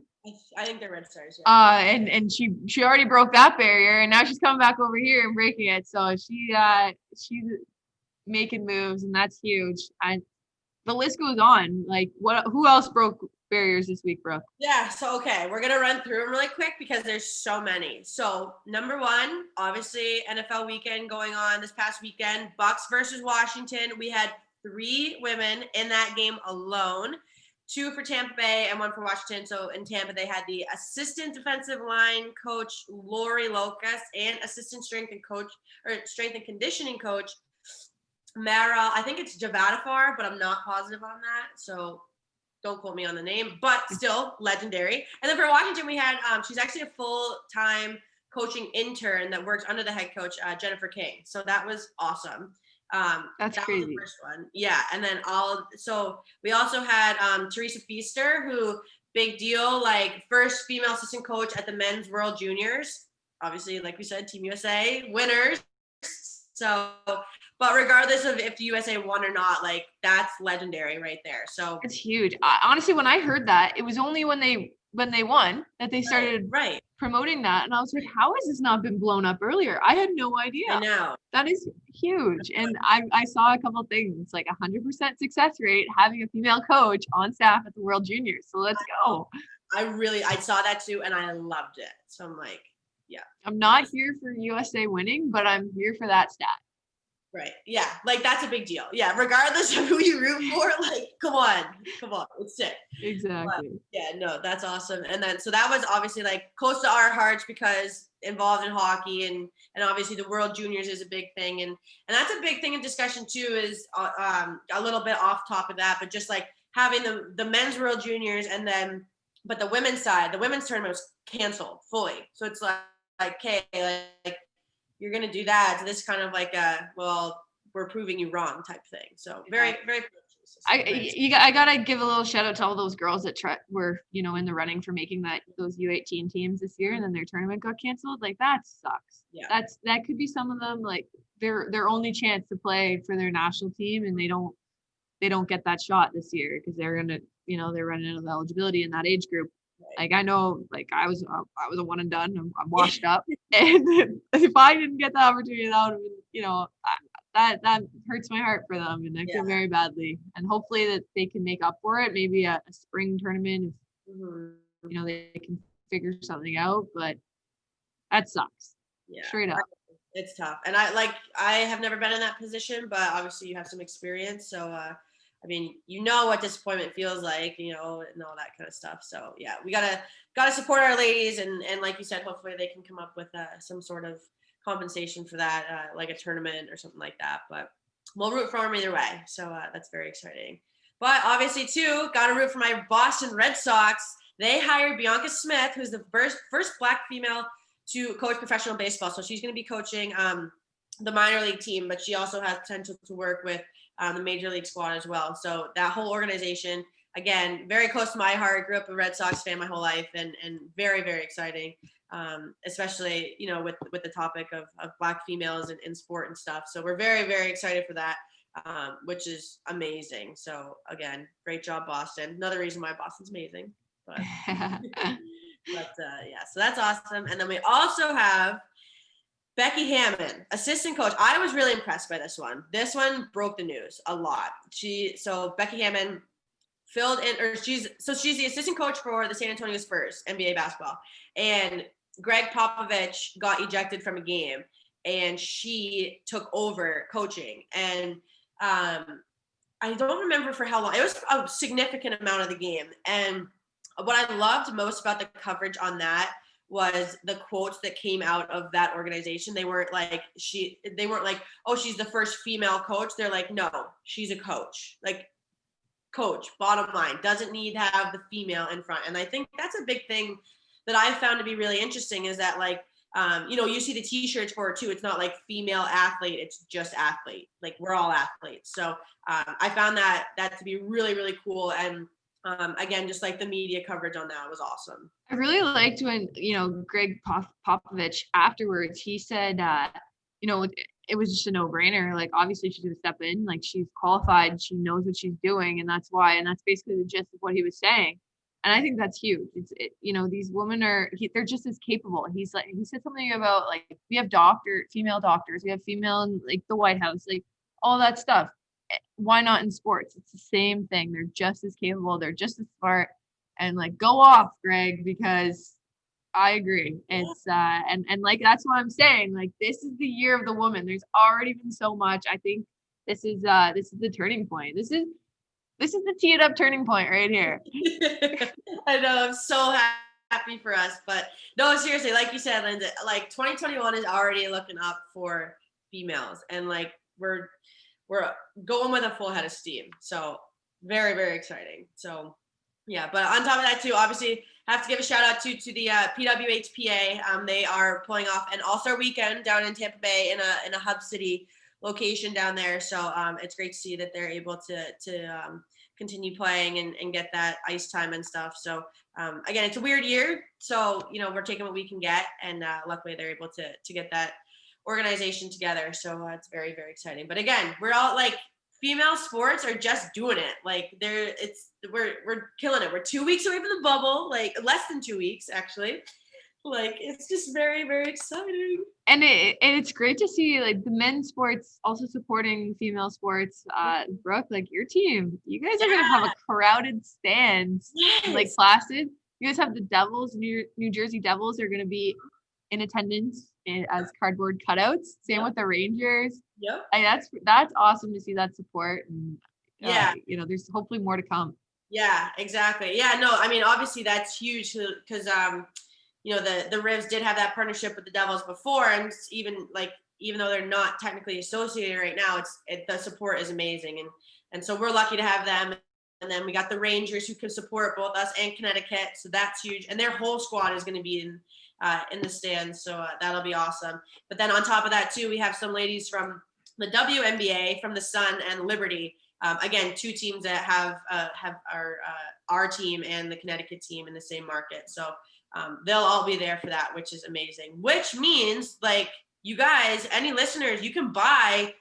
I think they're Red Stars. Yeah. And she already broke that barrier, and now she's coming back over here and breaking it. So she's making moves, and that's huge. And the list goes on. Like, who else broke barriers this week, Brooke? Yeah, so okay, we're gonna run through them really quick because there's so many. So number one, obviously NFL weekend going on this past weekend, Bucks versus Washington. We had 3 women in that game alone, 2 for Tampa Bay and 1 for Washington. So in Tampa, they had the assistant defensive line coach Lori Locust and assistant strength and conditioning coach Mara. I think it's Javadafar, but I'm not positive on that. So don't quote me on the name, but still legendary. And then for Washington, we had, she's actually a full-time coaching intern that works under the head coach, Jennifer King. So that was awesome. That's that crazy. was the first one. Yeah. And then so we also had Teresa Feaster, who big deal, like first female assistant coach at the Men's World Juniors. Obviously, like we said, Team USA winners. So, but regardless of if the USA won or not, like that's legendary right there. So it's huge. Honestly, when I heard that, it was only when they won that they started promoting that, and I was like, how has this not been blown up earlier? I had no idea. I know. That is huge. And I saw a couple of things. It's like 100% success rate having a female coach on staff at the World Juniors. So let's go. I saw that too, and I loved it. So I'm like, yeah. I'm not here for USA winning, but I'm here for that stat. Right. Yeah. Like that's a big deal. Yeah. Regardless of who you root for, like, come on. It's sick. Exactly. But, yeah. No, that's awesome. And then, so that was obviously like close to our hearts because involved in hockey and obviously the World Juniors is a big thing. And that's a big thing in discussion too, is a little bit off top of that, but just like having the men's World Juniors and then, but the women's side, the women's tournament was canceled fully. So it's like, okay, like, you're going to do that. So this kind of like well, we're proving you wrong type thing. So very, very. I gotta give a little shout out to all those girls that were, in the running for making those U18 teams this year, and then their tournament got canceled. Like that sucks. Yeah. That could be some of them, like their only chance to play for their national team, and they don't get that shot this year because they're gonna, they're running out of eligibility in that age group. Like I know, like I was a one and done. I'm washed up, and if I didn't get the opportunity, that would have been, that hurts my heart for them, and I feel very badly. And hopefully that they can make up for it. Maybe a spring tournament, if they can figure something out. But that sucks. Yeah, straight up. It's tough, and I have never been in that position, but obviously you have some experience, so. I mean, what disappointment feels like, and all that kind of stuff. So yeah, we gotta support our ladies, and like you said, hopefully they can come up with some sort of compensation for that, like a tournament or something like that. But we'll root for them either way. So that's very exciting. But obviously, too, gotta root for my Boston Red Sox. They hired Bianca Smith, who's the first Black female to coach professional baseball. So she's going to be coaching the minor league team, but she also has potential to work with the major league squad as well. So that whole organization, again, very close to my heart. Grew up a Red Sox fan my whole life, and very, very exciting, especially, with the topic of Black females in sport and stuff. So we're very, very excited for that, which is amazing. So again, great job, Boston. Another reason why Boston's amazing. But, yeah, so that's awesome. And then we also have Becky Hammond, assistant coach. I was really impressed by this one. This one broke the news a lot. So Becky Hammond filled in, or she's the assistant coach for the San Antonio Spurs, NBA basketball. And Greg Popovich got ejected from a game, and she took over coaching. And I don't remember for how long. It was a significant amount of the game. And what I loved most about the coverage on that was the quotes that came out of that organization. They weren't like, oh, she's the first female coach. They're like, no, she's a coach. Like, coach, bottom line, doesn't need to have the female in front. And I think that's a big thing that I found to be really interesting, is that, like, you see the t-shirts for it too. It's not like female athlete, it's just athlete. Like, we're all athletes. So I found that to be really, really cool. And again, just like the media coverage on that was awesome. I really liked when, Greg Popovich afterwards, he said, it was just a no-brainer. Like, obviously she's gonna step in, like, she's qualified, she knows what she's doing, and that's why, and that's basically the gist of what he was saying. And I think that's huge. These women they're just as capable. He said something about, like, we have female doctors, we have female in, like, the White House, like, all that stuff. Why not in sports? It's the same thing. They're just as capable, they're just as smart, and, like, go off, Greg, because I agree. It's and like, that's what I'm saying. Like, this is the year of the woman. There's already been so much. I think this is the turning point. This is the tee it up turning point right here. I know. I'm so happy for us. But no, seriously, like you said, Linda, like 2021 is already looking up for females, and like we're going with a full head of steam. So very, very exciting. So yeah, but on top of that too, obviously have to give a shout out to the PWHPA. They are pulling off an All-Star weekend down in Tampa Bay in a hub city location down there. So it's great to see that they're able to continue playing and get that ice time and stuff. So again, it's a weird year. So, we're taking what we can get, and luckily they're able to get that organization together. So it's very, very exciting. But again, we're all like, female sports are just doing it. Like we're killing it. We're 2 weeks away from the bubble, like less than 2 weeks actually. Like, it's just very, very exciting. And it's great to see, like, the men's sports also supporting female sports. Brooke, like, your team, you guys are gonna have a crowded stand. Yes. Like Placid. You guys have the Devils, New Jersey Devils are gonna be in attendance as cardboard cutouts. Same with the Rangers. Yep. Like, that's awesome to see that support. And yeah, there's hopefully more to come. Yeah, exactly. Yeah, no, I mean, obviously that's huge because the Rivs did have that partnership with the Devils before, and even though they're not technically associated right now, the support is amazing, and so we're lucky to have them. And then we got the Rangers, who can support both us and Connecticut, so that's huge. And their whole squad is going to be in the stands, so that'll be awesome. But then on top of that too, we have some ladies from the WNBA, from the Sun and Liberty. Again, two teams that have our team and the Connecticut team in the same market. So they'll all be there for that, which is amazing. Which means, like, you guys, any listeners, you can buy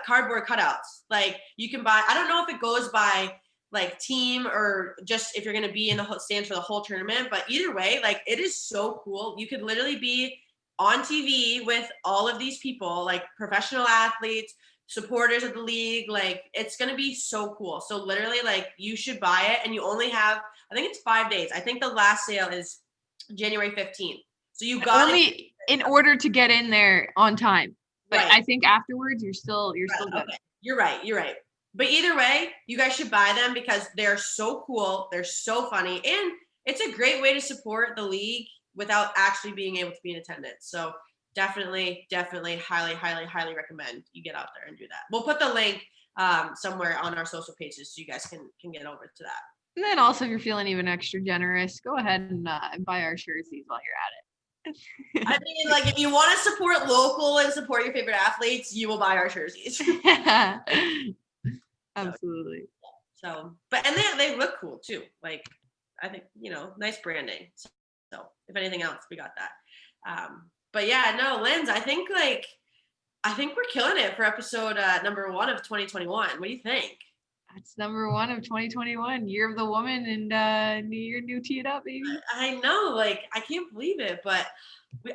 cardboard cutouts. Like, you can buy, I don't know if it goes by like team or just if you're going to be in the stands for the whole tournament, but either way, like, it is so cool. You could literally be on TV with all of these people, like professional athletes, supporters of the league. Like, it's going to be so cool. So literally, like, you should buy it, and you only have, I think it's 5 days. I think the last sale is January 15th. So you got only in order to get in there on time. But right. I think afterwards you're still good. Okay. You're right. But either way, you guys should buy them because they're so cool. They're so funny. And it's a great way to support the league without actually being able to be in attendance. So definitely, highly recommend you get out there and do that. We'll put the link somewhere on our social pages so you guys can get over to that. And then also, if you're feeling even extra generous, go ahead and buy our jerseys while you're at it. I mean, like, if you want to support local and support your favorite athletes, you will buy our jerseys. Absolutely. So, but and they look cool too. Like, I think, nice branding. So if anything else, we got that. But yeah, no, Linz, I think we're killing it for episode number 1 of 2021. What do you think? That's number 1 of 2021, year of the woman, and new tee it up, baby. I know, like, I can't believe it, but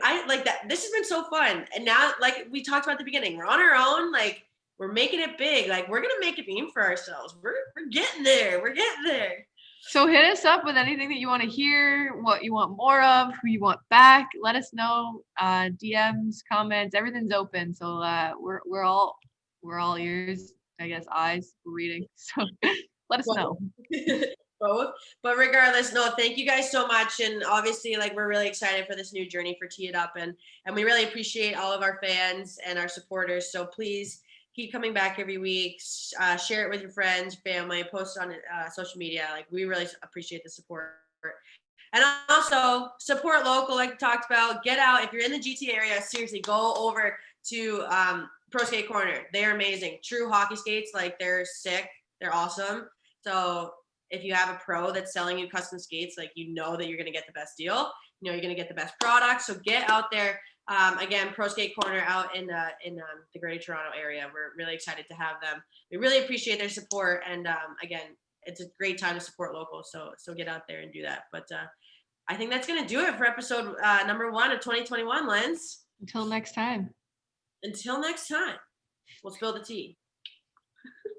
I like that. This has been so fun. And now, like we talked about at the beginning, we're on our own. Like, we're making it big. Like, we're going to make a name for ourselves. We're getting there. We're getting there. So hit us up with anything that you want to hear, what you want more of, who you want back. Let us know. DMs, comments, everything's open. So we're all ears, I guess, eyes, reading. So let us know. Both. But regardless, no, thank you guys so much. And obviously, like, we're really excited for this new journey for Tee It Up. And we really appreciate all of our fans and our supporters. So please keep coming back every week. Share it with your friends, family, post it on social media. Like, we really appreciate the support. And also support local, like we talked about. Get out. If you're in the GTA area, seriously, go over to Pro Skate Corner. They're amazing. True hockey skates. Like, they're sick. They're awesome. So if you have a pro that's selling you custom skates, like, you know that you're going to get the best deal, you know, you're going to get the best product. So get out there. Again, Pro Skate Corner out in the Greater Toronto area. We're really excited to have them. We really appreciate their support. And again, it's a great time to support local. So get out there and do that. But I think that's going to do it for episode number 1 of 2021, Lens. Until next time. Until next time, we'll spill the tea.